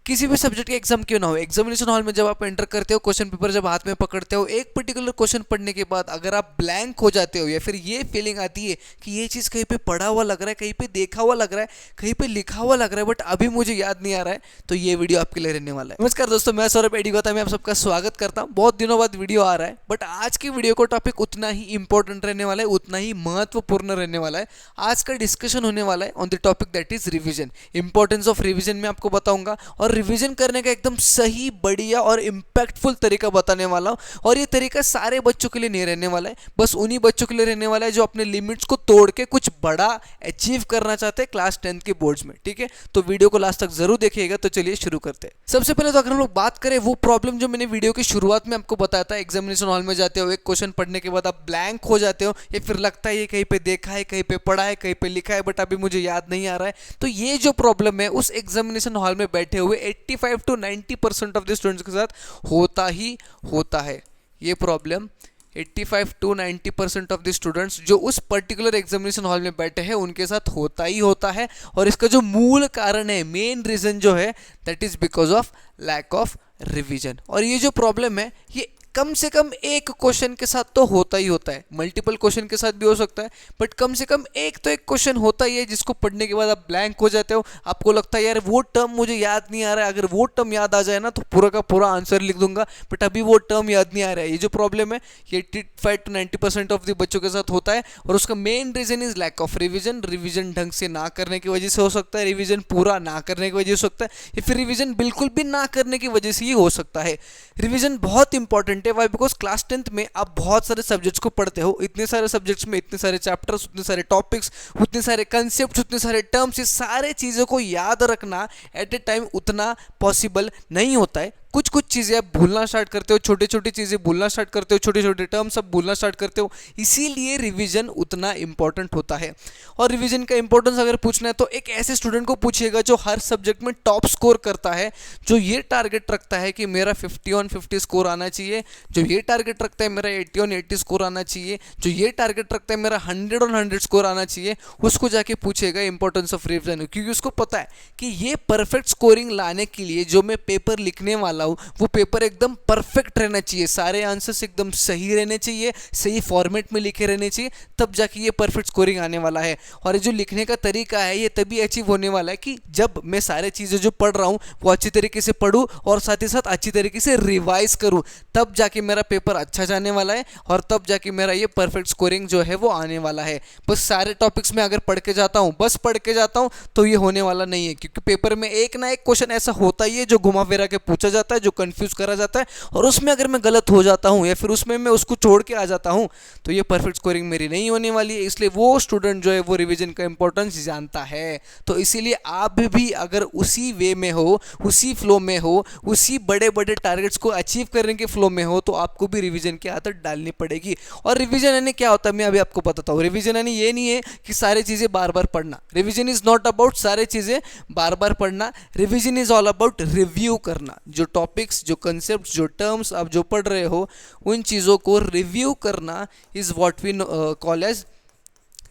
किसी भी सब्जेक्ट का एग्जाम क्यों ना हो, एग्जामिनेशन हॉल में जब आप एंटर करते हो, क्वेश्चन पेपर जब हाथ में पकड़ते हो, एक पर्टिकुलर क्वेश्चन पढ़ने के बाद अगर आप ब्लैंक हो जाते हो या फिर ये फीलिंग आती है कि ये चीज़ कहीं पे पढ़ा हुआ लग रहा है, कहीं पे देखा हुआ लग रहा है, कहीं पे लिखा हुआ लग रहा है, बट अभी मुझे याद नहीं आ रहा है, तो ये वीडियो आपके लिए रहने वाला है। नमस्कार दोस्तों, मैं सौरभ एडिगोता में आप सबका स्वागत करता हूँ। बहुत दिनों बाद वीडियो आ रहा है, बट आज की वीडियो को टॉपिक उतना ही इंपॉर्टेंट रहने वाला है, उतना ही महत्वपूर्ण रहने वाला है। आज का डिस्कशन होने वाला है on the topic that is revision. Importance of revision में आपको बताऊंगा और रिवीजन करने का एकदम सही, बढ़िया और इम्पैक्टफुल तरीका बताने वाला हूँ। और ये तरीका सारे बच्चों के लिए नहीं रहने वाला है, बस उन्हीं बच्चों के लिए रहने वाला है जो अपने लिमिट्स को तोड़ के कुछ बड़ा अचीव करना चाहते हैं क्लास 10 के बोर्ड्स में। ठीक है, तो वीडियो को लास्ट तक जरूर देखिएगा। तो चलिए शुरू करते हैं। सबसे पहले तो अगर हम लोग बात करें वो प्रॉब्लम जो मैंने वीडियो की शुरुआत में आपको बताया था, एग्जामिनेशन हॉल में जाते हो, एक क्वेश्चन पढ़ने के बाद आप ब्लैंक हो जाते हो या फिर लगता है ये कहीं पे देखा है, कहीं पे पढ़ा है, कहीं पे लिखा है, बट अभी मुझे याद नहीं आ रहा है। तो ये जो प्रॉब्लम है उस एग्जामिनेशन हॉल में बैठे हुए 85 to 90% ऑफ द स्टूडेंट्स के साथ होता ही होता है। ये problem 85 to 90% of the students जो उस पर्टिकुलर एग्जामिनेशन हॉल में बैठे हैं उनके साथ होता ही होता है। और इसका जो मूल कारण है, मेन रीजन जो है, that is because of lack of revision. और ये जो प्रॉब्लम है ये कम से कम एक क्वेश्चन के साथ तो होता ही होता है, मल्टीपल क्वेश्चन के साथ भी हो सकता है, बट कम से कम एक क्वेश्चन होता ही है जिसको पढ़ने के बाद आप ब्लैंक हो जाते हो। आपको लगता है यार वो टर्म मुझे याद नहीं आ रहा है, अगर वो टर्म याद आ जाए ना तो पूरा का पूरा आंसर लिख दूंगा, बट अभी वो टर्म याद नहीं आ रहा है। ये जो प्रॉब्लम है ये 85 to 90% ऑफ द बच्चों के साथ होता है और उसका main reason is lack of revision. Revision ढंग से ना करने की वजह से हो सकता है, रिविजन पूरा ना करने की वजह से हो सकता है, या फिर रिविजन बिल्कुल भी ना करने की वजह से ही हो सकता है। रिविजन बहुत इंपॉर्टेंट है। वाई? बिकॉज क्लास 10th में आप बहुत सारे सब्जेक्ट्स को पढ़ते हो, इतने सारे सब्जेक्ट्स में इतने सारे चैप्टर्स, उतने सारे टॉपिक्स, उतने सारे कंसेप्ट, उतने सारे टर्म्स, ये सारे चीज़ों को याद रखना एट ए टाइम उतना पॉसिबल नहीं होता है। कुछ कुछ चीज़ें आप भूलना स्टार्ट करते हो, छोटे छोटे चीज़ें भूलना स्टार्ट करते हो, छोटे छोटे टर्म्स आप भूलना स्टार्ट करते हो, इसीलिए रिवीजन उतना इंपॉर्टेंट होता है। और रिवीजन का इंपॉर्टेंस अगर पूछना है तो एक ऐसे स्टूडेंट को पूछिएगा जो हर सब्जेक्ट में टॉप स्कोर करता है, जो ये टारगेट रखता है कि मेरा 50 on 50 स्कोर आना चाहिए, जो ये टारगेट रखता है मेरा 80 on 80 स्कोर आना चाहिए, जो ये टारगेट रखता है मेरा 100 on 100 स्कोर आना चाहिए, उसको जाके पूछेगा इंपॉर्टेंस ऑफ रिवीजन। क्योंकि उसको पता है कि ये परफेक्ट स्कोरिंग लाने के लिए जो मैं पेपर लिखने वाला हूँ वो पेपर एकदम परफेक्ट रहना चाहिए, सारे आंसर्स एकदम सही रहने चाहिए, सही फॉर्मेट में लिखे रहने चाहिए, तब जाके ये परफेक्ट स्कोरिंग आने वाला है। और ये जो लिखने का तरीका है ये तभी अचीव होने वाला है कि जब मैं सारे चीज़ें जो पढ़ रहा हूँ वो अच्छी तरीके से पढूं और साथ ही साथ अच्छी तरीके से रिवाइज करूँ, तब जाके मेरा पेपर अच्छा जाने वाला है और तब जाके मेरा ये परफेक्ट स्कोरिंग जो है वो आने वाला है। बस सारे टॉपिक्स में अगर पढ़ के जाता हूँ, बस पढ़ के जाता हूँ, तो ये होने वाला नहीं है। क्योंकि पेपर में एक ना एक क्वेश्चन ऐसा होता ही है जो घुमा फिरा के पूछा जाता है, जो कंफ्यूज करा जाता है, और उसमें अगर मैं गलत हो जाता हूँ या फिर उसमें मैं उसको छोड़ के आ जाता हूँ तो ये परफेक्ट स्कोरिंग मेरी नहीं होने वाली है। इसलिए वो स्टूडेंट जो है वो रिवीजन का इंपॉर्टेंस जानता है। तो इसीलिए आप भी अगर उसी वे में हो, उसी फ्लो में हो, उसी बड़े बड़े टारगेट्स को अचीव करने के फ्लो में हो, तो आपको भी रिवीजन की आदत डालनी पड़ेगी। और रिवीजन यानी क्या होता है मैं अभी आपको बताता हूँ। रिवीजन यानी ये नहीं है कि सारी चीज़ें बार बार पढ़ना। रिवीजन इज नॉट अबाउट सारे चीज़ें बार बार पढ़ना। Revision is all about review करना। जो टॉपिक्स, जो कंसेप्ट, जो टर्म्स आप जो पढ़ रहे हो उन चीज़ों को रिव्यू करना is what we call as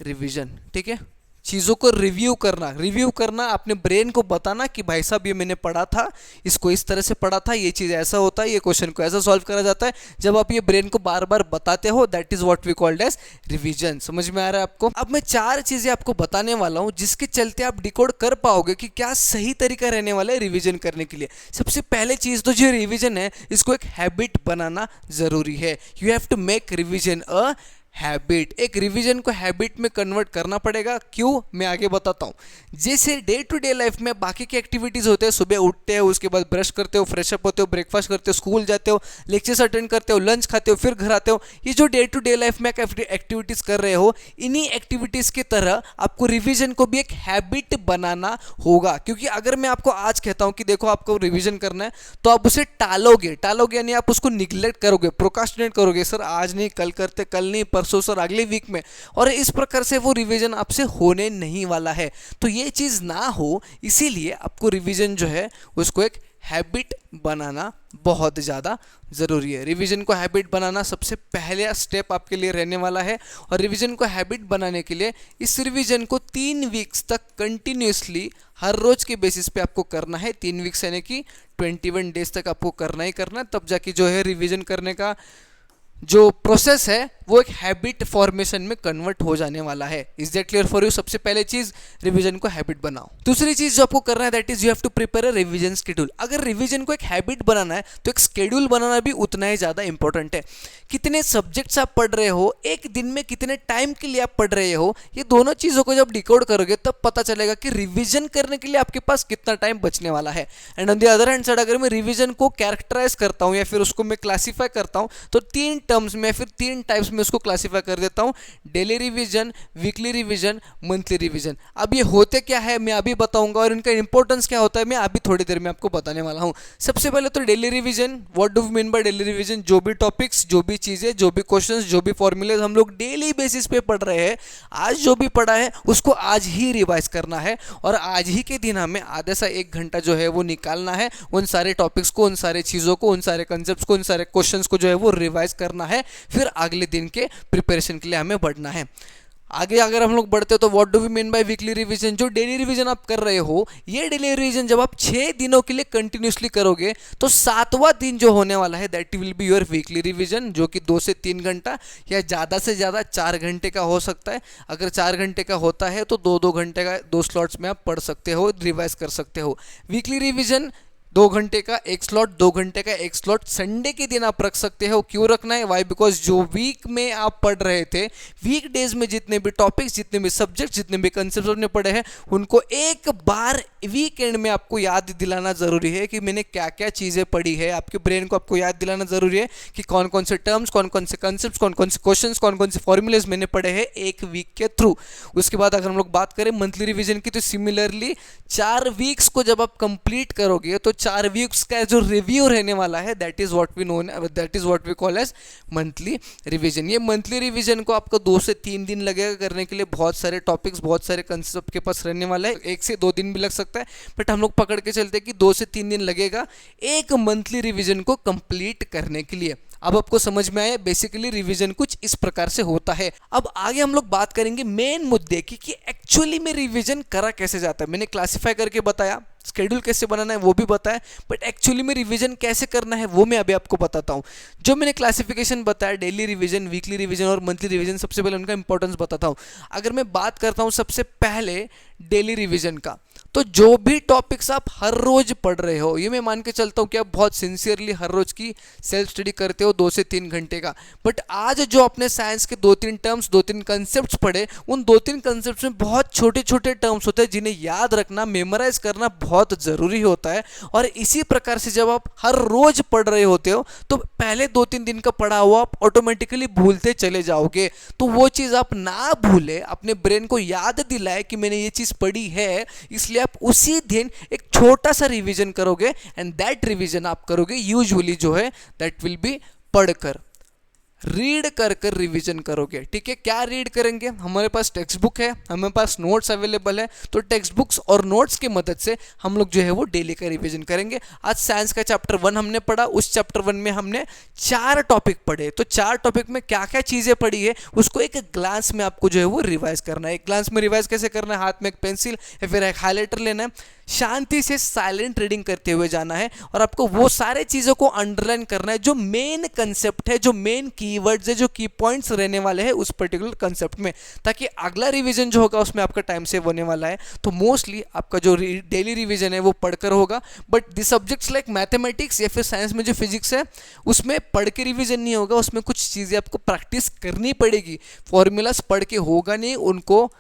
revision. ठीक है, चीज़ों को रिव्यू करना, अपने ब्रेन को बताना कि भाई साहब ये मैंने पढ़ा था, इसको इस तरह से पढ़ा था, ये चीज़ ऐसा होता है, ये क्वेश्चन को ऐसा सॉल्व करा जाता है। जब आप ये ब्रेन को बार बार बताते हो that is what we called as revision. समझ में आ रहा है आपको? अब मैं 4 चीज़ें आपको बताने वाला हूँ जिसके चलते आप डिकोड कर पाओगे कि क्या सही तरीका रहने वाला है रिवीजन करने के लिए। सबसे पहले चीज़ तो जो रिवीजन है इसको एक हैबिट बनाना ज़रूरी है। You have to make revision a habit. एक रिवीजन को हैबिट में कन्वर्ट करना पड़ेगा। क्यों, मैं आगे बताता हूँ। जैसे डे टू डे लाइफ में बाकी की एक्टिविटीज़ होते हैं, सुबह उठते हो, उसके बाद ब्रश करते हो, फ्रेशअप होते हो, ब्रेकफास्ट करते हो, स्कूल जाते हो, लेक्चर्स अटेंड करते हो, लंच खाते हो, फिर घर आते हो। ये जो डे टू डे लाइफ में एक्टिविटीज़ कर रहे हो, इन्हीं एक्टिविटीज़ की तरह आपको रिवीजन को भी एक हैबिट बनाना होगा। क्योंकि अगर मैं आपको आज कहता हूँ कि देखो आपको रिवीजन करना है, तो आप उसे टालोगे यानी आप उसको निग्लेक्ट करोगे, प्रोकास्टिनेट करोगे, सर आज नहीं, कल करते, कल नहीं, परसों सर अगले वीक में, और इस प्रकार से वो रिवीजन आपसे होने नहीं वाला है। तो ये चीज़ ना हो, इसीलिए आपको रिवीजन जो है उसको एक हैबिट बनाना बहुत ज़्यादा ज़रूरी है। रिवीजन को हैबिट बनाना सबसे पहला स्टेप आपके लिए रहने वाला है। और रिवीजन को हैबिट बनाने के लिए इस रिवीजन को 3 वीक्स तक कंटिन्यूसली हर रोज के बेसिस पे आपको करना है, 3 वीक्स यानी कि 21 डेज तक आपको करना ही करना है, तब जाके जो है रिवीजन करने का जो प्रोसेस है वो एक हैबिट फॉर्मेशन में कन्वर्ट हो जाने वाला है। Is that clear for you? सबसे पहले चीज रिवीजन को हैबिट बनाओ। दूसरी चीज जो आपको करना है that is you have to prepare a revision schedule. अगर रिवीजन को एक हैबिट बनाना है तो एक शेड्यूल बनाना भी उतना ही ज्यादा इंपॉर्टेंट है। कितने सब्जेक्ट्स आप पढ़ रहे हो, एक दिन में कितने टाइम के लिए आप पढ़ रहे हो, ये दोनों चीजों को जब डिकोड करोगे तब पता चलेगा कि रिवीजन करने के लिए आपके पास कितना टाइम बचने वाला है। And on the other hand side अगर मैं रिवीजन को कैरेक्टराइज करता हूं या फिर उसको मैं क्लासीफाई करता हूं तो 3 टर्म्स में फिर 3 टाइप्स में उसको क्लासीफाई कर देता हूं, daily revision, weekly revision, monthly revision. अब ये होते क्या है मैं अभी बताऊंगा और इनका इंपॉर्टेंस क्या होता है मैं अभी थोड़ी देर में आपको बताने वाला हूं। सबसे पहले तो daily revision, what do we mean by daily revision? जो भी टॉपिक्स, जो भी चीजें, जो भी क्वेश्चंस, जो भी फॉर्मूलेज हम लोग डेली बेसिस पे पढ़ रहे हैं, आज जो भी पढ़ा है उसको आज ही रिवाइज करना है और आज ही के दिन हमें आधे से 1 घंटा जो है वो निकालना है, उन सारे टॉपिक्स को, उन सारे चीजों को, उन सारे कंसेप्ट्स को, उन सारे क्वेश्चंस को जो है वो रिवाइज करना है, फिर अगले दिन के प्रिपरेशन के लिए हमें बढ़ना है। आगे अगर हम लोग बढ़ते तो what do we mean by weekly revision? जो डेली रिवीजन आप कर रहे हो, ये डेली रिवीजन जब आप 6 दिनों के लिए कंटिन्यूसली करोगे तो 7वां दिन जो होने वाला है that will be your weekly revision, जो कि 2 से 3 घंटा या ज़्यादा से ज़्यादा 4 घंटे का हो सकता है। अगर 4 घंटे का होता है तो 2-2 घंटे का 2 स्लॉट्स में आप पढ़ सकते हो, रिवाइज कर सकते हो। वीकली रिवीजन 2 घंटे का 1 स्लॉट, 2 घंटे का 1 स्लॉट संडे के दिन आप रख सकते हो। क्यों रखना है? वाई? बिकॉज जो वीक में आप पढ़ रहे थे, वीक डेज में जितने भी टॉपिक्स, जितने भी सब्जेक्ट, जितने भी कंसेप्ट आपने पढ़े हैं, उनको एक बार वीकेंड में आपको याद दिलाना जरूरी है कि मैंने क्या क्या चीज़ें पढ़ी है। आपके ब्रेन को आपको याद दिलाना जरूरी है कि कौन कौन से टर्म्स, कौन कौन से कंसेप्ट, कौन कौन से क्वेश्चंस, कौन कौन से फॉर्मूलेज मैंने पढ़े हैं एक वीक के थ्रू। उसके बाद अगर हम लोग बात करें मंथली रिवीजन की तो सिमिलरली 4 वीक्स को जब आप कंप्लीट करोगे तो 4 वीक्स का जो रिव्यू रहने वाला है that is what we call as monthly revision. ये मंथली रिवीजन को आपको 2 से 3 दिन लगेगा करने के लिए। बहुत सारे टॉपिक्स, बहुत सारे कंसेप्ट के पास रहने वाला है, 1 से 2 दिन भी लग सकता है, बट हम लोग पकड़ के चलते हैं कि 2 से 3 दिन लगेगा एक मंथली रिवीजन को कंप्लीट करने के लिए। अब आपको समझ में आया बेसिकली रिवीजन कुछ इस प्रकार से होता है। अब आगे हम लोग बात करेंगे मेन मुद्दे की कि एक्चुअली में रिवीजन करा कैसे जाता है। मैंने क्लासिफाई करके बताया, शेड्यूल कैसे बनाना है वो भी बताया, बट एक्चुअली में रिवीजन कैसे करना है वो मैं अभी आपको बताता हूँ। जो मैंने क्लासिफिकेशन बताया, डेली रिवीजन, वीकली रिवीजन और मंथली रिवीजन, सबसे पहले उनका इंपॉर्टेंस बताता हूँ। अगर मैं बात करता हूँ सबसे पहले डेली रिवीजन का, तो जो भी टॉपिक्स आप हर रोज पढ़ रहे हो, ये मैं मान के चलता हूँ कि आप बहुत सिंसियरली हर रोज की सेल्फ स्टडी करते हो 2 से 3 घंटे का, बट आज जो अपने साइंस के 2-3 टर्म्स, 2-3 कंसेप्ट्स पढ़े, उन 2-3 कंसेप्ट्स में बहुत छोटे छोटे टर्म्स होते हैं जिन्हें याद रखना, मेमोराइज करना बहुत जरूरी होता है। और इसी प्रकार से जब आप हर रोज पढ़ रहे होते हो तो पहले 2-3 दिन का पढ़ा हुआ आप ऑटोमेटिकली भूलते चले जाओगे। तो वो चीज आप ना भूले, अपने ब्रेन को याद दिलाए कि मैंने ये चीज पढ़ी है, इसलिए आप उसी दिन एक छोटा सा रिवीजन करोगे एंड दैट रिवीजन आप करोगे यूजुअली जो है दैट विल बी पढ़कर, रीड कर कर रिवीजन करोगे। ठीक है, क्या रीड करेंगे? हमारे पास टेक्स्ट बुक है, हमारे पास नोट्स अवेलेबल है, तो टेक्स्ट बुक्स और नोट्स की मदद से हम लोग जो है वो डेली का रिवीजन करेंगे। आज साइंस का चैप्टर 1 हमने पढ़ा, उस चैप्टर 1 में हमने 4 टॉपिक पढ़े, तो 4 टॉपिक में क्या क्या चीजें पढ़ी है उसको एक ग्लांस में आपको जो है वो रिवाइज करना है। एक ग्लांस में रिवाइज कैसे करना है? हाथ में एक पेंसिल या फिर एक हाईलाइटर लेना है, शांति से साइलेंट रीडिंग करते हुए जाना है और आपको वो सारे चीजों को अंडरलाइन करना है जो मेन कंसेप्ट है, जो मेन कीवर्ड्स है, जो की पॉइंट्स रहने वाले हैं उस पर्टिकुलर कंसेप्ट में, ताकि अगला रिवीजन जो होगा उसमें आपका टाइम सेव होने वाला है। तो मोस्टली आपका जो डेली रिवीजन है वो पढ़कर होगा, but the subjects like mathematics या फिर साइंस में जो फिजिक्स है उसमें पढ़ के रिवीजन नहीं होगा, उसमें कुछ चीजें आपको प्रैक्टिस करनी पड़ेगी। फॉर्मूलाज पढ़ के होगा नहीं, उनको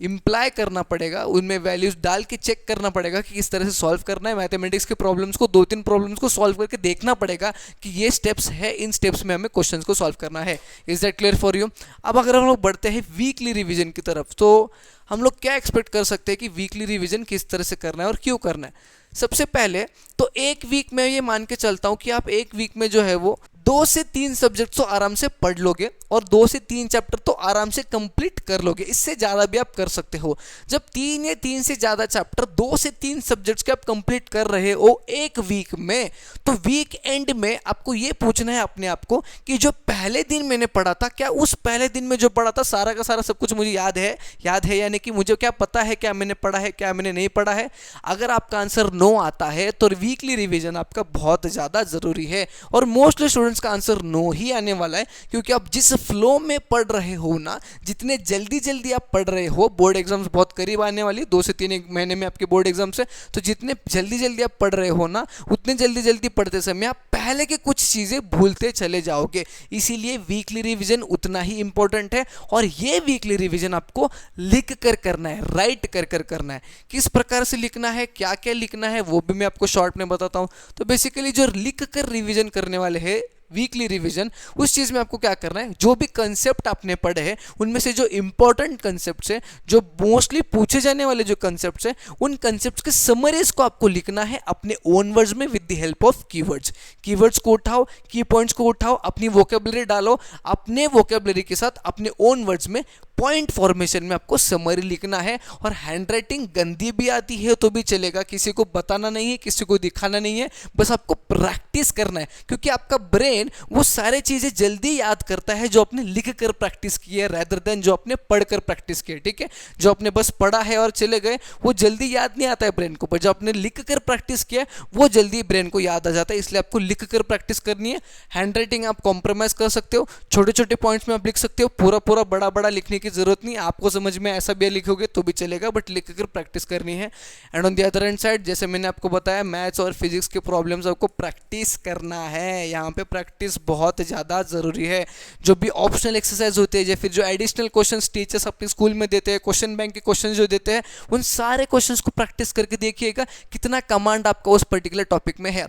इम्प्लाई करना पड़ेगा, उनमें वैल्यूज डाल के चेक करना पड़ेगा कि किस तरह से सॉल्व करना है। मैथमेटिक्स के प्रॉब्लम्स को 2-3 प्रॉब्लम्स को सॉल्व करके देखना पड़ेगा कि ये स्टेप्स है, इन स्टेप्स में हमें क्वेश्चंस को सॉल्व करना है। Is that clear for you? अब अगर हम लोग बढ़ते हैं वीकली रिवीजन की तरफ, तो हम लोग क्या एक्सपेक्ट कर सकते हैं कि वीकली रिवीजन किस तरह से करना है और क्यों करना है। सबसे पहले तो एक वीक में ये मान के चलता हूँ कि आप एक वीक में जो है वो 2 से 3 सब्जेक्ट तो आराम से पढ़ लोगे और 2 से 3 चैप्टर तो आराम से कंप्लीट कर लोगे। इससे ज़्यादा भी आप कर सकते हो। जब 3 या 3 से ज़्यादा चैप्टर 2 से 3 सब्जेक्ट्स के आप कंप्लीट कर रहे हो एक वीक में, तो वीक एंड में आपको ये पूछना है अपने आप को कि जो पहले दिन मैंने पढ़ा था, क्या उस पहले दिन में जो पढ़ा था सारा का सारा सब कुछ मुझे याद है यानी कि मुझे क्या पता है, क्या मैंने पढ़ा है, क्या मैंने नहीं पढ़ा है। अगर आपका आंसर नो आता है तो वीकली रिवीजन आपका बहुत ज़्यादा ज़रूरी है। और मोस्टली स्टूडेंट्स का आंसर नो ही आने वाला है, क्योंकि आप जिस फ्लो में पढ़ रहे हो ना, जितने जल्दी जल्दी आप पढ़ रहे हो, बोर्ड एग्जाम्स बहुत करीब आने वाली, 2 से 3 महीने में आपके बोर्ड एग्जाम्स है, तो जितने जल्दी जल्दी आप पढ़ रहे हो ना, उतने जल्दी जल्दी पढ़ते समय आप पहले के कुछ चीज़ें भूलते चले जाओगे। इसीलिए वीकली रिवीजन उतना ही इंपॉर्टेंट है। और ये वीकली रिवीजन आपको लिख कर करना है, राइट कर कर करना है। किस प्रकार से लिखना है, क्या क्या लिखना है, वो भी मैं आपको शॉर्ट में बताता हूँ। तो बेसिकली जो लिख कर रिवीजन करने वाले हैं वीकली रिवीजन, उस चीज़ में आपको क्या करना है, जो भी कंसेप्ट आपने पढ़े हैं उनमें से जो इंपॉर्टेंट कंसेप्ट है, जो मोस्टली पूछे जाने वाले जो कंसेप्ट है, उन कंसेप्ट के समरीज को आपको लिखना है अपने ओन वर्ड्स में with the help of keywords. Keywords को उठाओ, की पॉइंट्स को उठाओ, अपनी वोकेबलरी डालो, अपने वोकेबलरी के साथ अपने ओन वर्ड्स में पॉइंट फॉर्मेशन में आपको समरी लिखना है। और हैंडराइटिंग गंदी भी आती है तो भी चलेगा, किसी को बताना नहीं है, किसी को दिखाना नहीं है, बस आपको प्रैक्टिस करना है। क्योंकि आपका ब्रेन वो सारे चीज़ें जल्दी याद करता है जो आपने लिख कर प्रैक्टिस की है, रेदर देन जो आपने पढ़ कर प्रैक्टिस की है। ठीक है, जो आपने बस पढ़ा है और चले गए वो जल्दी याद नहीं आता है ब्रेन को, पर जो आपने लिख कर प्रैक्टिस किया वो जल्दी ब्रेन को याद आ जाता है। इसलिए आपको लिख कर प्रैक्टिस करनी है। हैंडराइटिंग आप कॉम्प्रोमाइज कर सकते हो, छोटे छोटे पॉइंट्स में आप लिख सकते हो, पूरा पूरा बड़ा बड़ा लिखने की जरूरत नहीं। आपको समझ में ऐसा भी लिखोगे तो भी चलेगा, बट लिख कर प्रैक्टिस करनी है। And on the other hand side, जैसे मैंने आपको बताया, मैथ्स और फिजिक्स के प्रॉब्लम्स आपको प्रैक्टिस करना है। यहाँ पे प्रैक्टिस बहुत ज़्यादा ज़रूरी है। जो भी ऑप्शनल एक्सरसाइज होते हैं या फिर जो एडिशनल क्वेश्चंस टीचर्स अपने स्कूल में देते हैं, क्वेश्चन बैंक के क्वेश्चन जो देते हैं, उन सारे क्वेश्चंस को प्रैक्टिस करके देखिएगा कितना कमांड आपका उस पर्टिकुलर टॉपिक में है।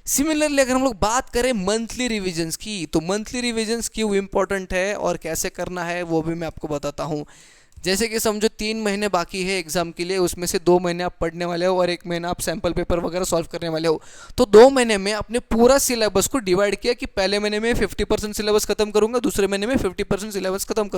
सिमिलरली अगर हम लोग बात करें मंथली रिविजन्स की, तो मंथली रिविजन्स क्यों इंपॉर्टेंट है और कैसे करना है वो भी मैं आपको बताता हूँ। जैसे कि समझो 3 महीने बाकी है एग्जाम के लिए, उसमें से 2 महीने आप पढ़ने वाले हो और 1 महीना आप सैम्पल पेपर वगैरह सॉल्व करने वाले हो। तो 2 महीने में अपने पूरा सिलेबस को डिवाइड किया कि पहले महीने में 50% सिलेबस खत्म करूंगा, दूसरे महीने में 50% सिलेबस खत्म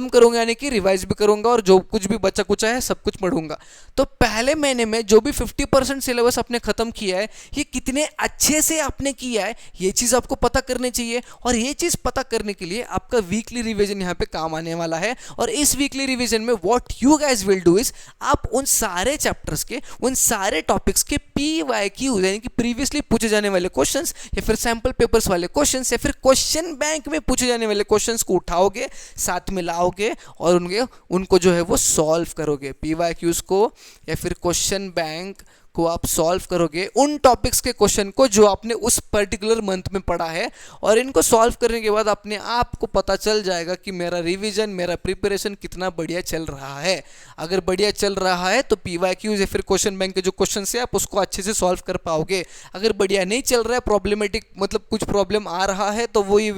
करूंगा यानी कि रिवाइज भी करूंगा और जो कुछ भी बचा कुचा है सब कुछ पढ़ूंगा। तो पहले महीने में जो भी 50% सिलेबस आपने खत्म किया है, ये कितने अच्छे से आपने किया है, ये चीज़ आपको पता करनी चाहिए। और ये चीज़ पता करने के लिए आपका वीकली रिविजन यहाँ पे काम आने वाला है। और इस वीकली रिवीजन में what you guys will do is, आप उन सारे चैप्टर्स के, उन सारे टॉपिक्स के PYQ यानी कि प्रीवियसली पूछे जाने वाले क्वेश्चंस या फिर सैंपल पेपर्स वाले क्वेश्चंस या फिर क्वेश्चन बैंक में पूछे जाने वाले क्वेश्चंस को उठाओगे, साथ में लाओगे और उनको जो है वो सॉल्व करोगे। PYQs को या फिर क्वेश्चन बैंक को आप सॉल्व करोगे, उन टॉपिक्स के क्वेश्चन को जो आपने उस पर्टिकुलर मंथ में पढ़ा है। और इनको सॉल्व करने के बाद अपने आप को पता चल जाएगा कि मेरा रिवीजन, मेरा प्रिपरेशन कितना बढ़िया चल रहा है। अगर बढ़िया चल रहा है तो PYQs या फिर क्वेश्चन बैंक के जो क्वेश्चन है आप उसको अच्छे से सॉल्व कर पाओगे। अगर बढ़िया नहीं चल रहा है, प्रॉब्लमेटिक मतलब कुछ प्रॉब्लम आ रहा है, तो वो ये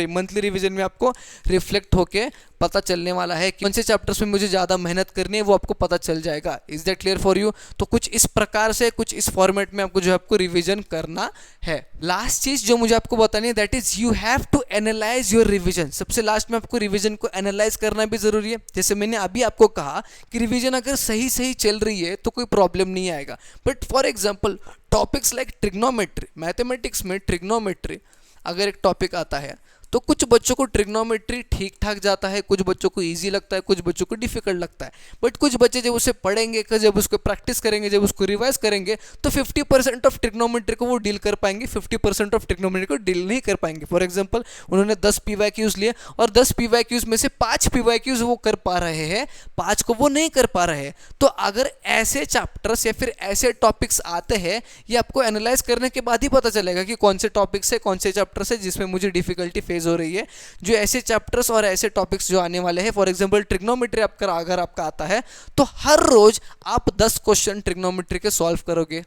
मंथली रिविजन में आपको रिफ्लेक्ट होके पता चलने वाला है कि कौन से चैप्टर्स में मुझे ज़्यादा मेहनत करनी है, वो आपको पता चल जाएगा। Is that clear for you? तो कुछ इस प्रकार से, कुछ इस फॉर्मेट में आपको जो है आपको रिवीजन करना है। लास्ट चीज जो मुझे आपको बतानी है, that is you have to analyse your revision. सबसे लास्ट में आपको रिवीजन को एनालाइज करना भी जरूरी है। जैसे मैंने अभी आपको कहा कि रिवीजन अगर सही सही चल रही है तो कोई प्रॉब्लम नहीं आएगा, but for example topics like trigonometry, mathematics में ट्रिग्नोमेट्री अगर एक टॉपिक आता है तो कुछ बच्चों को ट्रिग्नोमेट्री ठीक ठाक जाता है, कुछ बच्चों को इजी लगता है, कुछ बच्चों को डिफिकल्ट लगता है। बट कुछ बच्चे जब उसे पढ़ेंगे, जब उसको प्रैक्टिस करेंगे, जब उसको रिवाइज करेंगे, तो 50% ऑफ ट्रिग्नोमेट्री को वो डील कर पाएंगे, 50% ऑफ ट्रिग्नोमेट्री को डील नहीं कर पाएंगे। फॉर एग्जाम्पल उन्होंने 10 PYQs लिए और 10 PYQs में से 5 PYQs वो कर पा रहे हैं, 5 को वो नहीं कर पा रहे हैं। तो अगर ऐसे चैप्टर्स या फिर ऐसे टॉपिक्स आते हैं, ये आपको एनालाइज करने के बाद ही पता चलेगा कि कौन से टॉपिक्स है, कौन से चैप्टर्स है जिसमें मुझे डिफिकल्टी फेस हो रही है। जो ऐसे चैप्टर्स और ऐसे टॉपिक्स जो आने वाले हैं, फॉर एग्जांपल ट्रिग्नोमेट्री आपका अगर आपका आता है तो हर रोज आप 10 क्वेश्चन ट्रिग्नोमेट्री के सॉल्व करोगे,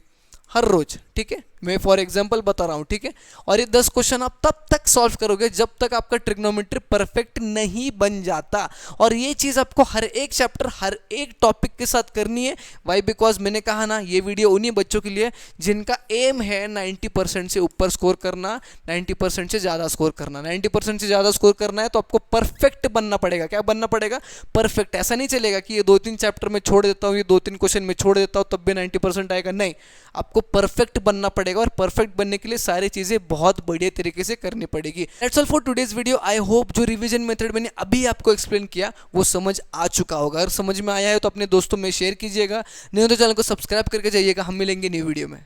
हर रोज। ठीक है, मैं फॉर एग्जांपल बता रहा हूँ, ठीक है। और ये 10 क्वेश्चन आप तब तक सॉल्व करोगे जब तक आपका ट्रिग्नोमेट्री परफेक्ट नहीं बन जाता। और ये चीज़ आपको हर एक चैप्टर, हर एक टॉपिक के साथ करनी है। वाई? बिकॉज मैंने कहा ना, ये वीडियो उन्हीं बच्चों के लिए जिनका एम है 90% से ऊपर स्कोर करना, 90% से ज़्यादा स्कोर करना। 90% से ज़्यादा स्कोर करना है तो आपको परफेक्ट बनना पड़ेगा। क्या बनना पड़ेगा? परफेक्ट। ऐसा नहीं चलेगा कि ये 2-3 चैप्टर में छोड़ देता हूँ, ये 2-3 क्वेश्चन में छोड़ देता हूँ, तब भी 90% आएगा। नहीं, आपको परफेक्ट बनना पड़ेगा और परफेक्ट बनने के लिए सारी चीज़ें बहुत बढ़िया तरीके से करनी पड़ेगी। That's all for today's video. I hope जो रिवीजन मेथड मैंने अभी आपको एक्सप्लेन किया वो समझ आ चुका होगा। अगर समझ में आया है तो अपने दोस्तों में शेयर कीजिएगा, नहीं हो तो चैनल को सब्सक्राइब करके जाइएगा। हम मिलेंगे न्यू वीडियो में।